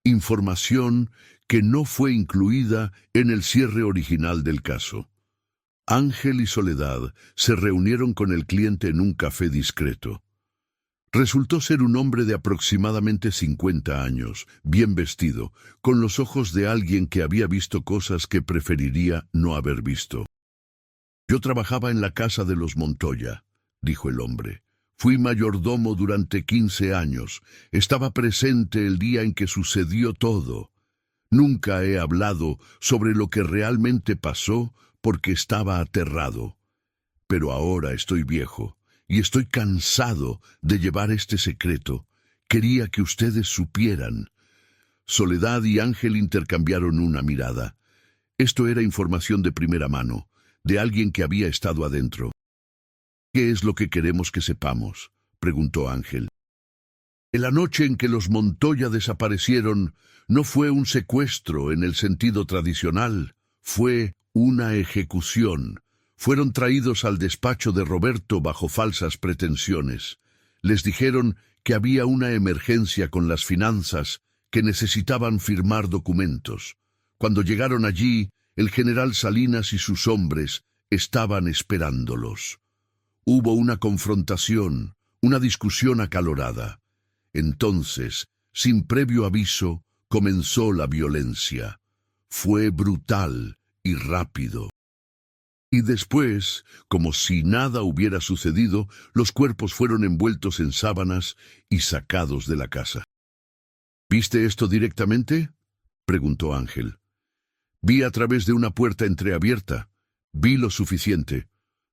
información que no fue incluida en el cierre original del caso. Ángel y Soledad se reunieron con el cliente en un café discreto. Resultó ser un hombre de aproximadamente 50 años, bien vestido, con los ojos de alguien que había visto cosas que preferiría no haber visto. «Yo trabajaba en la casa de los Montoya», dijo el hombre. «Fui mayordomo durante 15 años. Estaba presente el día en que sucedió todo. Nunca he hablado sobre lo que realmente pasó porque estaba aterrado. Pero ahora estoy viejo y estoy cansado de llevar este secreto. Quería que ustedes supieran». Soledad y Ángel intercambiaron una mirada. Esto era información de primera mano, de alguien que había estado adentro. «¿Qué es lo que queremos que sepamos?», preguntó Ángel. «En la noche en que los Montoya desaparecieron, no fue un secuestro en el sentido tradicional, fue una ejecución. Fueron traídos al despacho de Roberto bajo falsas pretensiones. Les dijeron que había una emergencia con las finanzas, que necesitaban firmar documentos. Cuando llegaron allí, el general Salinas y sus hombres estaban esperándolos. Hubo una confrontación, una discusión acalorada. Entonces, sin previo aviso, comenzó la violencia. Fue brutal y rápido. Y después, como si nada hubiera sucedido, los cuerpos fueron envueltos en sábanas y sacados de la casa». «¿Viste esto directamente?», preguntó Ángel. «Vi a través de una puerta entreabierta. Vi lo suficiente.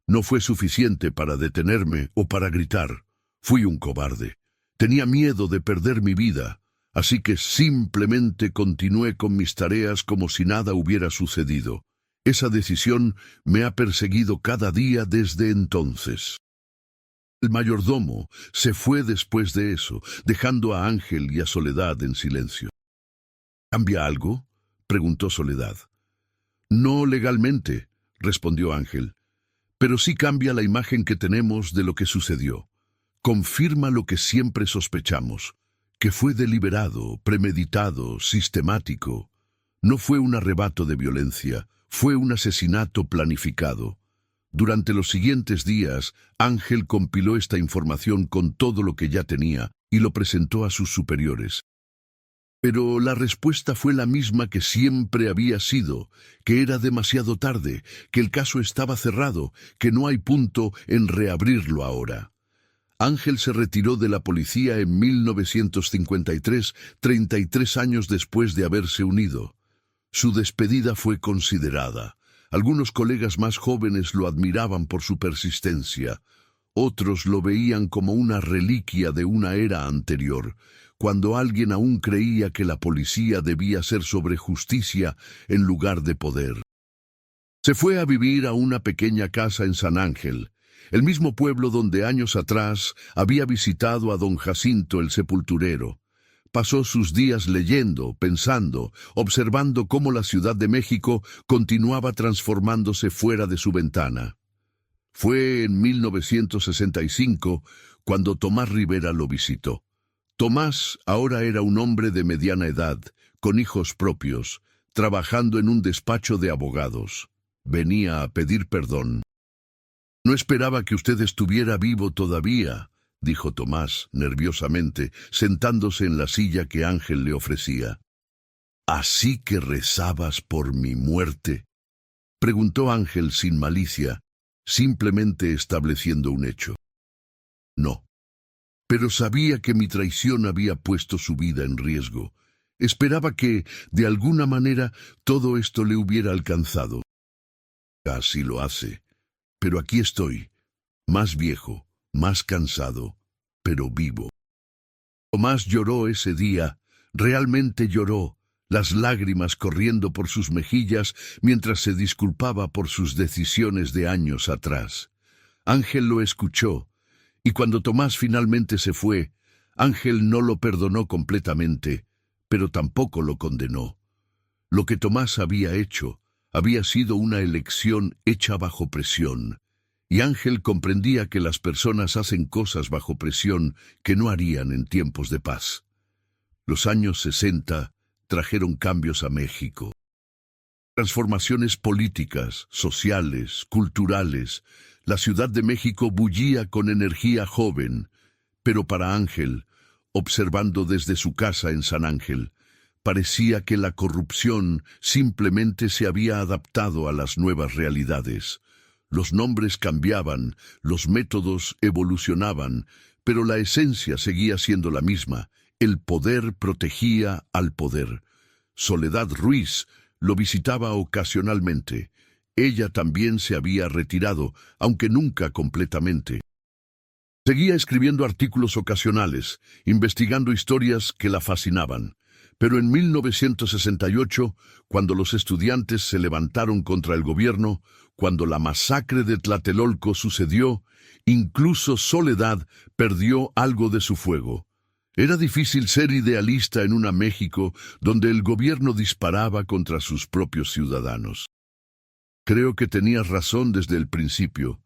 No fue suficiente para detenerme o para gritar. Fui un cobarde. Tenía miedo de perder mi vida, así que simplemente continué con mis tareas como si nada hubiera sucedido. Esa decisión me ha perseguido cada día desde entonces». El mayordomo se fue después de eso, dejando a Ángel y a Soledad en silencio. «¿Cambia algo?», preguntó Soledad. «No legalmente», respondió Ángel, «pero sí cambia la imagen que tenemos de lo que sucedió. Confirma lo que siempre sospechamos, que fue deliberado, premeditado, sistemático. No fue un arrebato de violencia, fue un asesinato planificado». Durante los siguientes días, Ángel compiló esta información con todo lo que ya tenía y lo presentó a sus superiores. Pero la respuesta fue la misma que siempre había sido, que era demasiado tarde, que el caso estaba cerrado, que no hay punto en reabrirlo ahora. Ángel se retiró de la policía en 1953, 33 años después de haberse unido. Su despedida fue considerada. Algunos colegas más jóvenes lo admiraban por su persistencia. Otros lo veían como una reliquia de una era anterior, cuando alguien aún creía que la policía debía ser sobre justicia en lugar de poder. Se fue a vivir a una pequeña casa en San Ángel, el mismo pueblo donde años atrás había visitado a don Jacinto el sepulturero. Pasó sus días leyendo, pensando, observando cómo la Ciudad de México continuaba transformándose fuera de su ventana. Fue en 1965 cuando Tomás Rivera lo visitó. Tomás ahora era un hombre de mediana edad, con hijos propios, trabajando en un despacho de abogados. Venía a pedir perdón. «No esperaba que usted estuviera vivo todavía», dijo Tomás nerviosamente, sentándose en la silla que Ángel le ofrecía. «¿Así que rezabas por mi muerte?», preguntó Ángel sin malicia, simplemente estableciendo un hecho. «No, pero sabía que mi traición había puesto su vida en riesgo. Esperaba que, de alguna manera, todo esto le hubiera alcanzado. Casi lo hace, pero aquí estoy, más viejo, más cansado, pero vivo». Tomás lloró ese día, realmente lloró, las lágrimas corriendo por sus mejillas mientras se disculpaba por sus decisiones de años atrás. Ángel lo escuchó, y cuando Tomás finalmente se fue, Ángel no lo perdonó completamente, pero tampoco lo condenó. Lo que Tomás había hecho había sido una elección hecha bajo presión, y Ángel comprendía que las personas hacen cosas bajo presión que no harían en tiempos de paz. Los años 60 trajeron cambios a México. Transformaciones políticas, sociales, culturales. La Ciudad de México bullía con energía joven, pero para Ángel, observando desde su casa en San Ángel, parecía que la corrupción simplemente se había adaptado a las nuevas realidades. Los nombres cambiaban, los métodos evolucionaban, pero la esencia seguía siendo la misma. El poder protegía al poder. Soledad Ruiz lo visitaba ocasionalmente. Ella también se había retirado, aunque nunca completamente. Seguía escribiendo artículos ocasionales, investigando historias que la fascinaban. Pero en 1968, cuando los estudiantes se levantaron contra el gobierno, cuando la masacre de Tlatelolco sucedió, incluso Soledad perdió algo de su fuego. Era difícil ser idealista en una México donde el gobierno disparaba contra sus propios ciudadanos. «Creo que tenías razón desde el principio»,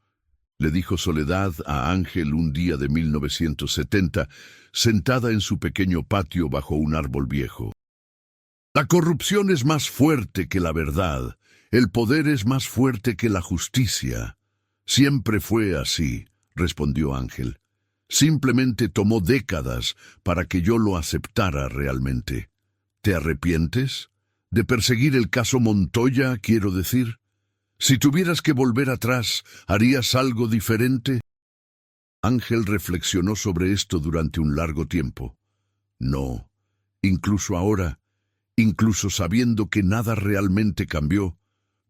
le dijo Soledad a Ángel un día de 1970, sentada en su pequeño patio bajo un árbol viejo. «La corrupción es más fuerte que la verdad. El poder es más fuerte que la justicia». «Siempre fue así», respondió Ángel. «Simplemente tomó décadas para que yo lo aceptara realmente». «¿Te arrepientes? De perseguir el caso Montoya, quiero decir. Si tuvieras que volver atrás, ¿harías algo diferente?» Ángel reflexionó sobre esto durante un largo tiempo. «No, incluso ahora, incluso sabiendo que nada realmente cambió,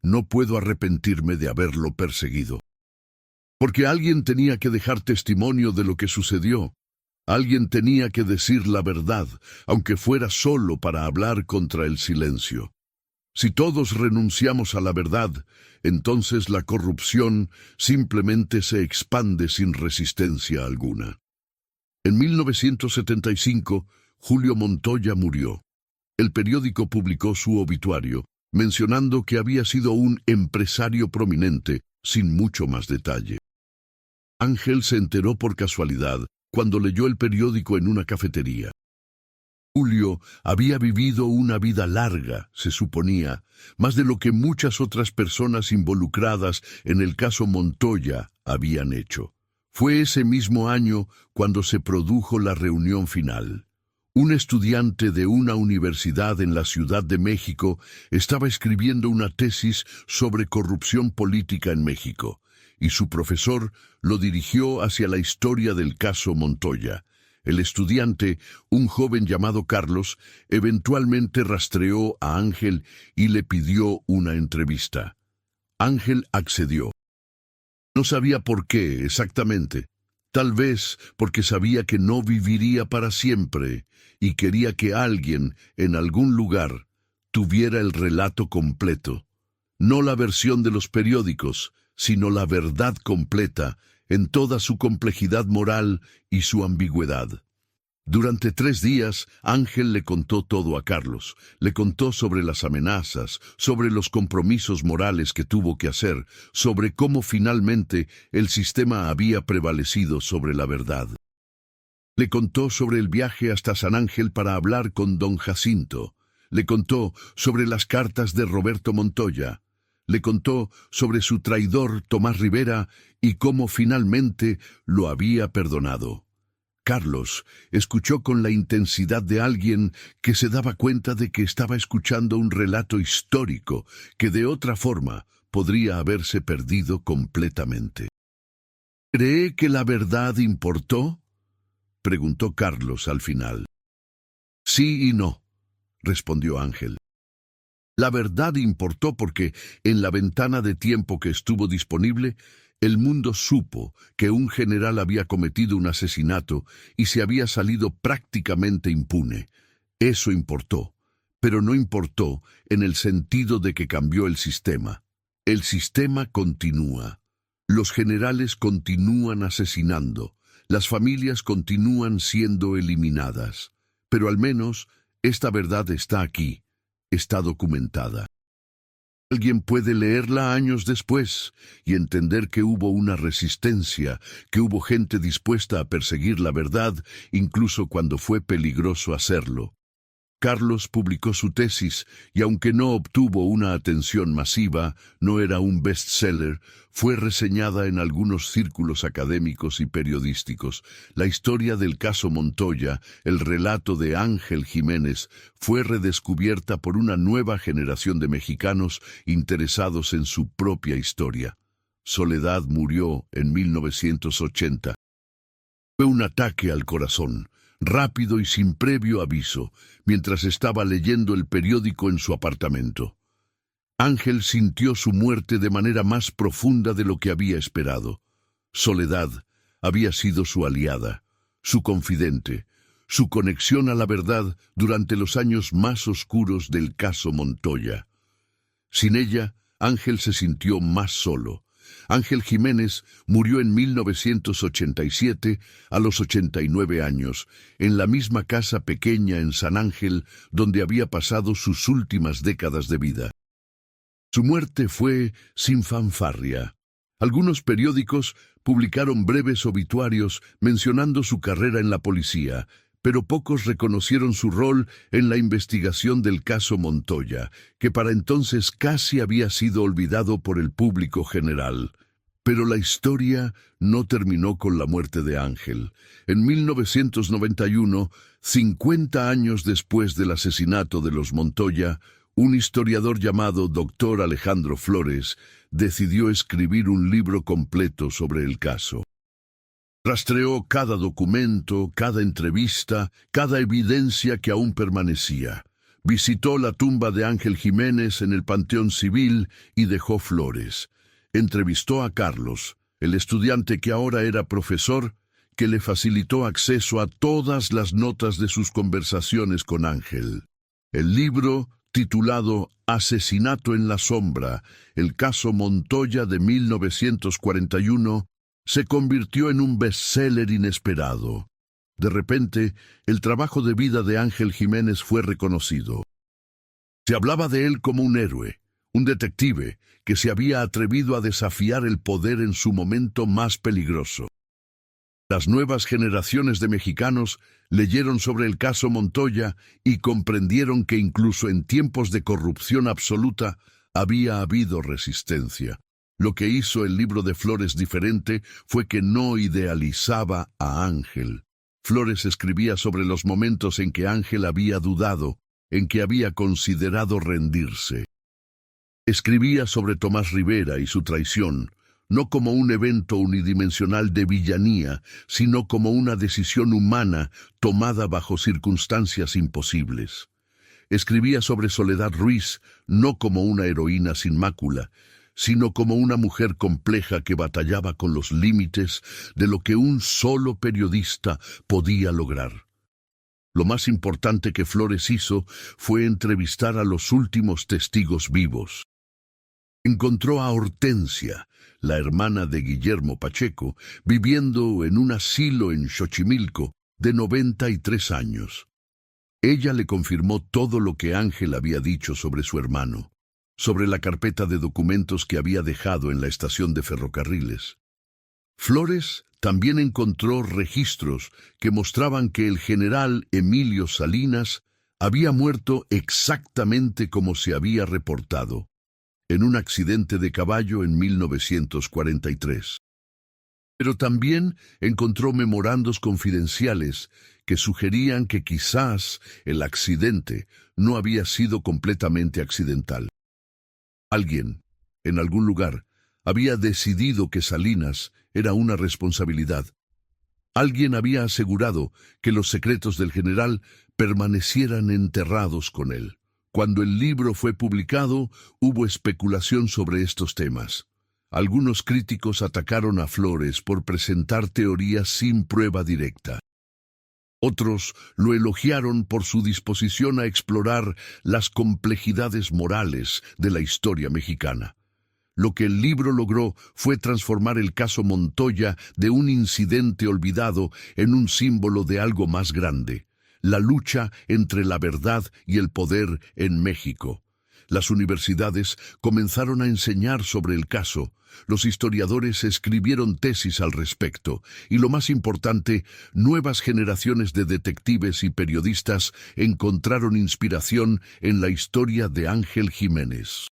no puedo arrepentirme de haberlo perseguido. Porque alguien tenía que dejar testimonio de lo que sucedió. Alguien tenía que decir la verdad, aunque fuera solo para hablar contra el silencio. Si todos renunciamos a la verdad, entonces la corrupción simplemente se expande sin resistencia alguna». En 1975, Julio Montoya murió. El periódico publicó su obituario, mencionando que había sido un empresario prominente, sin mucho más detalle. Ángel se enteró por casualidad cuando leyó el periódico en una cafetería. Julio había vivido una vida larga, se suponía, más de lo que muchas otras personas involucradas en el caso Montoya habían hecho. Fue ese mismo año cuando se produjo la reunión final. Un estudiante de una universidad en la Ciudad de México estaba escribiendo una tesis sobre corrupción política en México, y su profesor lo dirigió hacia la historia del caso Montoya. El estudiante, un joven llamado Carlos, eventualmente rastreó a Ángel y le pidió una entrevista. Ángel accedió. No sabía por qué exactamente. Tal vez porque sabía que no viviría para siempre y quería que alguien, en algún lugar, tuviera el relato completo. No la versión de los periódicos, sino la verdad completa, en toda su complejidad moral y su ambigüedad. Durante 3 días, Ángel le contó todo a Carlos. Le contó sobre las amenazas, sobre los compromisos morales que tuvo que hacer, sobre cómo finalmente el sistema había prevalecido sobre la verdad. Le contó sobre el viaje hasta San Ángel para hablar con don Jacinto. Le contó sobre las cartas de Roberto Montoya. Le contó sobre su traidor Tomás Rivera y cómo finalmente lo había perdonado. Carlos escuchó con la intensidad de alguien que se daba cuenta de que estaba escuchando un relato histórico que de otra forma podría haberse perdido completamente. ¿Cree que la verdad importó?, preguntó Carlos al final. Sí y no, respondió Ángel. La verdad importó porque, en la ventana de tiempo que estuvo disponible, el mundo supo que un general había cometido un asesinato y se había salido prácticamente impune. Eso importó, pero no importó en el sentido de que cambió el sistema. El sistema continúa. Los generales continúan asesinando. Las familias continúan siendo eliminadas. Pero al menos esta verdad está aquí. Está documentada. Alguien puede leerla años después y entender que hubo una resistencia, que hubo gente dispuesta a perseguir la verdad, incluso cuando fue peligroso hacerlo. Carlos publicó su tesis y aunque no obtuvo una atención masiva, no era un bestseller, fue reseñada en algunos círculos académicos y periodísticos. La historia del caso Montoya, el relato de Ángel Jiménez, fue redescubierta por una nueva generación de mexicanos interesados en su propia historia. Soledad murió en 1980. Fue un ataque al corazón, rápido y sin previo aviso, mientras estaba leyendo el periódico en su apartamento. Ángel sintió su muerte de manera más profunda de lo que había esperado. Soledad había sido su aliada, su confidente, su conexión a la verdad durante los años más oscuros del caso Montoya. Sin ella, Ángel se sintió más solo. Ángel Jiménez murió en 1987 a los 89 años, en la misma casa pequeña en San Ángel donde había pasado sus últimas décadas de vida. Su muerte fue sin fanfarria. Algunos periódicos publicaron breves obituarios mencionando su carrera en la policía, pero pocos reconocieron su rol en la investigación del caso Montoya, que para entonces casi había sido olvidado por el público general. Pero la historia no terminó con la muerte de Ángel. En 1991, 50 años después del asesinato de los Montoya, un historiador llamado Dr. Alejandro Flores decidió escribir un libro completo sobre el caso. Rastreó cada documento, cada entrevista, cada evidencia que aún permanecía. Visitó la tumba de Ángel Jiménez en el Panteón Civil y dejó flores. Entrevistó a Carlos, el estudiante que ahora era profesor, que le facilitó acceso a todas las notas de sus conversaciones con Ángel. El libro, titulado Asesinato en la sombra, el caso Montoya de 1941, se convirtió en un bestseller inesperado. De repente, el trabajo de vida de Ángel Jiménez fue reconocido. Se hablaba de él como un héroe, un detective que se había atrevido a desafiar el poder en su momento más peligroso. Las nuevas generaciones de mexicanos leyeron sobre el caso Montoya y comprendieron que incluso en tiempos de corrupción absoluta había habido resistencia. Lo que hizo el libro de Flores diferente fue que no idealizaba a Ángel. Flores escribía sobre los momentos en que Ángel había dudado, en que había considerado rendirse. Escribía sobre Tomás Rivera y su traición, no como un evento unidimensional de villanía, sino como una decisión humana tomada bajo circunstancias imposibles. Escribía sobre Soledad Ruiz, no como una heroína sin mácula, sino como una mujer compleja que batallaba con los límites de lo que un solo periodista podía lograr. Lo más importante que Flores hizo fue entrevistar a los últimos testigos vivos. Encontró a Hortensia, la hermana de Guillermo Pacheco, viviendo en un asilo en Xochimilco, de 93 años. Ella le confirmó todo lo que Ángel había dicho sobre su hermano, sobre la carpeta de documentos que había dejado en la estación de ferrocarriles. Flores también encontró registros que mostraban que el general Emilio Salinas había muerto exactamente como se había reportado, en un accidente de caballo en 1943. Pero también encontró memorandos confidenciales que sugerían que quizás el accidente no había sido completamente accidental. Alguien, en algún lugar, había decidido que Salinas era una responsabilidad. Alguien había asegurado que los secretos del general permanecieran enterrados con él. Cuando el libro fue publicado, hubo especulación sobre estos temas. Algunos críticos atacaron a Flores por presentar teorías sin prueba directa. Otros lo elogiaron por su disposición a explorar las complejidades morales de la historia mexicana. Lo que el libro logró fue transformar el caso Montoya de un incidente olvidado en un símbolo de algo más grande: la lucha entre la verdad y el poder en México. Las universidades comenzaron a enseñar sobre el caso, los historiadores escribieron tesis al respecto, y lo más importante, nuevas generaciones de detectives y periodistas encontraron inspiración en la historia de Ángel Jiménez.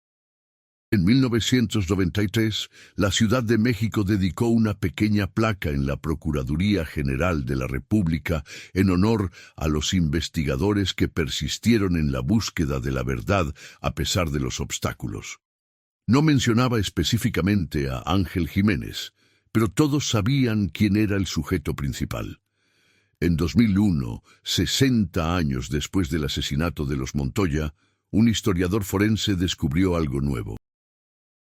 En 1993, la Ciudad de México dedicó una pequeña placa en la Procuraduría General de la República en honor a los investigadores que persistieron en la búsqueda de la verdad a pesar de los obstáculos. No mencionaba específicamente a Ángel Jiménez, pero todos sabían quién era el sujeto principal. En 2001, 60 años después del asesinato de los Montoya, un historiador forense descubrió algo nuevo.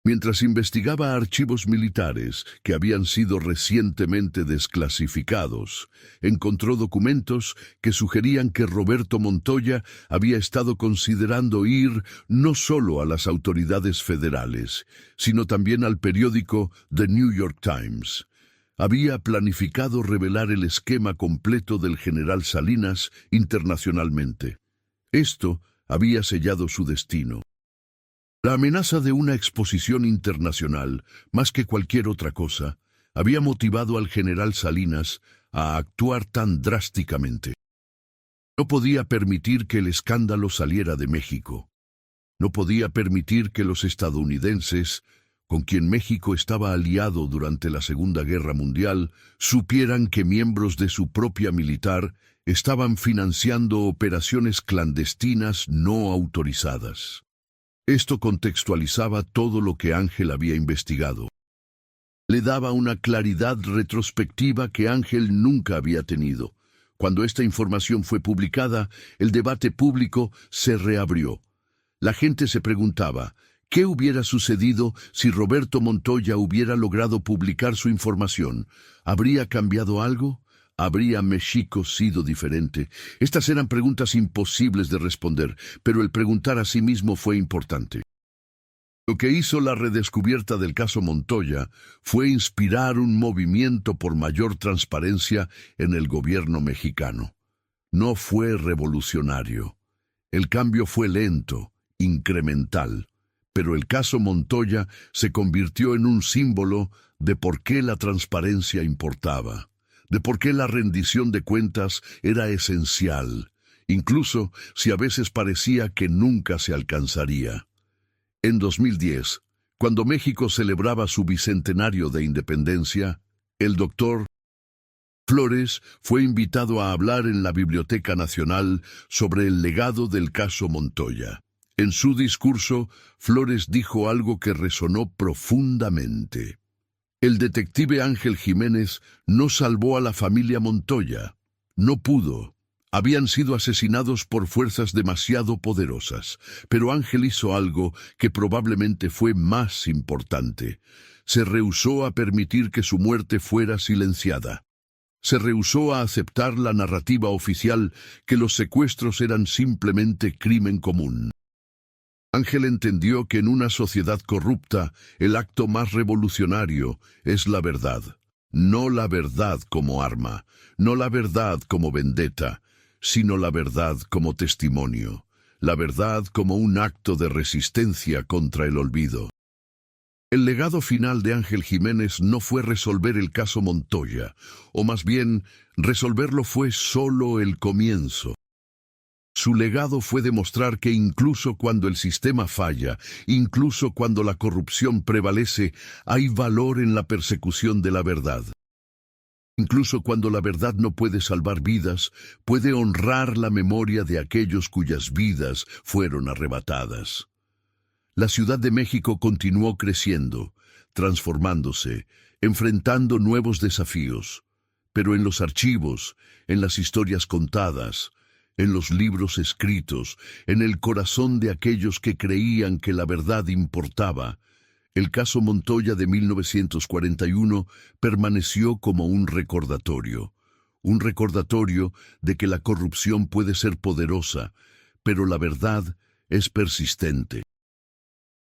Mientras investigaba archivos militares que habían sido recientemente desclasificados, encontró documentos que sugerían que Roberto Montoya había estado considerando ir no solo a las autoridades federales, sino también al periódico The New York Times. Había planificado revelar el esquema completo del general Salinas internacionalmente. Esto había sellado su destino. La amenaza de una exposición internacional, más que cualquier otra cosa, había motivado al general Salinas a actuar tan drásticamente. No podía permitir que el escándalo saliera de México. No podía permitir que los estadounidenses, con quien México estaba aliado durante la Segunda Guerra Mundial, supieran que miembros de su propia militar estaban financiando operaciones clandestinas no autorizadas. Esto contextualizaba todo lo que Ángel había investigado. Le daba una claridad retrospectiva que Ángel nunca había tenido. Cuando esta información fue publicada, el debate público se reabrió. La gente se preguntaba, ¿qué hubiera sucedido si Roberto Montoya hubiera logrado publicar su información? ¿Habría cambiado algo? ¿Habría México sido diferente? Estas eran preguntas imposibles de responder, pero el preguntar a sí mismo fue importante. Lo que hizo la redescubierta del caso Montoya fue inspirar un movimiento por mayor transparencia en el gobierno mexicano. No fue revolucionario. El cambio fue lento, incremental, pero el caso Montoya se convirtió en un símbolo de por qué la transparencia importaba, de por qué la rendición de cuentas era esencial, incluso si a veces parecía que nunca se alcanzaría. En 2010, cuando México celebraba su bicentenario de independencia, el doctor Flores fue invitado a hablar en la Biblioteca Nacional sobre el legado del caso Montoya. En su discurso, Flores dijo algo que resonó profundamente. El detective Ángel Jiménez no salvó a la familia Montoya. No pudo. Habían sido asesinados por fuerzas demasiado poderosas, pero Ángel hizo algo que probablemente fue más importante. Se rehusó a permitir que su muerte fuera silenciada. Se rehusó a aceptar la narrativa oficial que los secuestros eran simplemente crimen común. Ángel entendió que en una sociedad corrupta, el acto más revolucionario es la verdad. No la verdad como arma, no la verdad como vendetta, sino la verdad como testimonio, la verdad como un acto de resistencia contra el olvido. El legado final de Ángel Jiménez no fue resolver el caso Montoya, o más bien, resolverlo fue solo el comienzo. Su legado fue demostrar que incluso cuando el sistema falla, incluso cuando la corrupción prevalece, hay valor en la persecución de la verdad. Incluso cuando la verdad no puede salvar vidas, puede honrar la memoria de aquellos cuyas vidas fueron arrebatadas. La Ciudad de México continuó creciendo, transformándose, enfrentando nuevos desafíos. Pero en los archivos, en las historias contadas, en los libros escritos, en el corazón de aquellos que creían que la verdad importaba, el caso Montoya de 1941 permaneció como un recordatorio de que la corrupción puede ser poderosa, pero la verdad es persistente.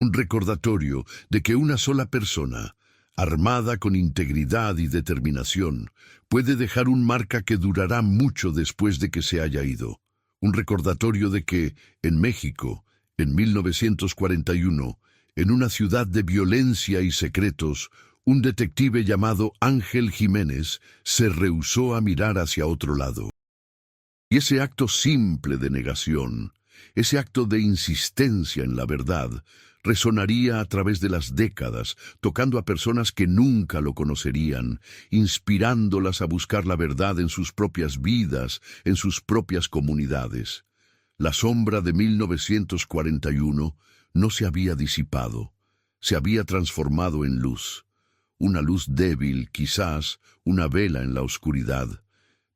Un recordatorio de que una sola persona, armada con integridad y determinación, puede dejar un marca que durará mucho después de que se haya ido. Un recordatorio de que, en México, En 1941, en una ciudad de violencia y secretos, un detective llamado Ángel Jiménez se rehusó a mirar hacia otro lado. Y ese acto simple de negación, ese acto de insistencia en la verdad, resonaría a través de las décadas, tocando a personas que nunca lo conocerían, inspirándolas a buscar la verdad en sus propias vidas, en sus propias comunidades. La sombra de 1941 no se había disipado, se había transformado en luz. Una luz débil, quizás, una vela en la oscuridad,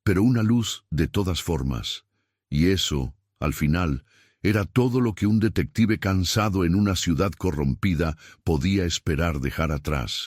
pero una luz de todas formas. Y eso, al final, era todo lo que un detective cansado en una ciudad corrompida podía esperar dejar atrás.